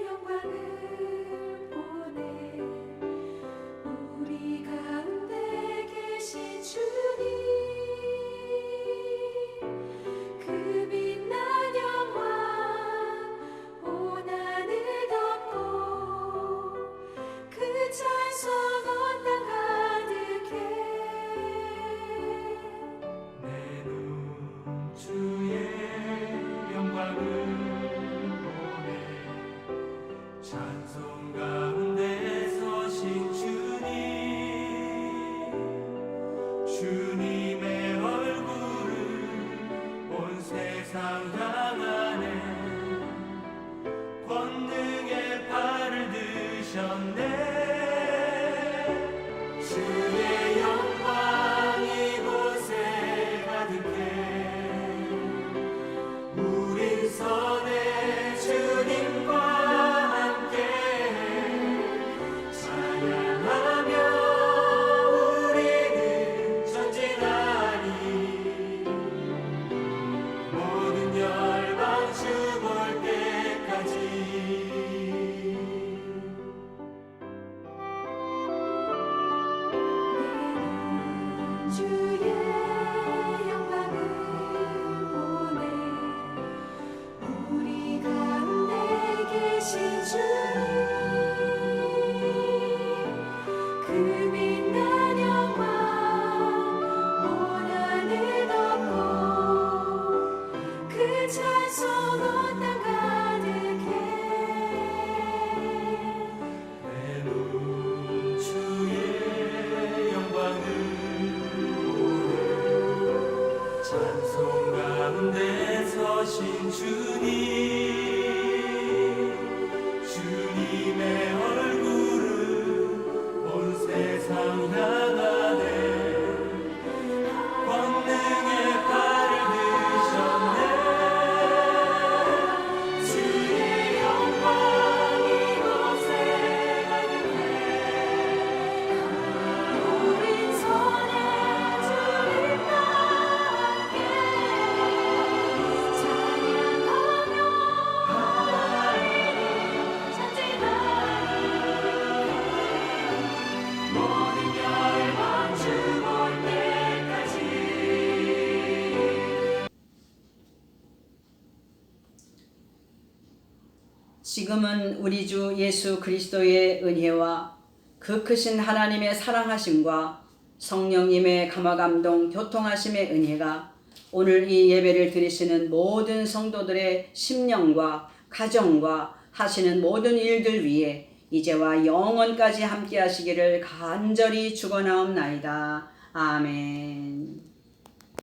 [SPEAKER 2] 영광을 보내 우리 가운데 계신 주님 그 빛난 영광 온 하늘 덮고 그 찬송 온 땅 가득해
[SPEAKER 3] 내 눈 주의 영광을 찬송 가운데 서신 주님의 얼굴을 온 세상 향하네 권능의 발을 드셨네
[SPEAKER 2] 주의 영광 이곳에 가득해 우린 손에 주님과 함께 찬양하며 찬송하리 모든 열방 주 볼 때까지.
[SPEAKER 1] 지금은 우리 주 예수 그리스도의 은혜와 그 크신 하나님의 사랑하심과 성령님의 감화감동 교통하심의 은혜가 오늘 이 예배를 드리시는 모든 성도들의 심령과 가정과 하시는 모든 일들 위에 이제와 영원까지 함께 하시기를 간절히 축원하옵나이다. 아멘.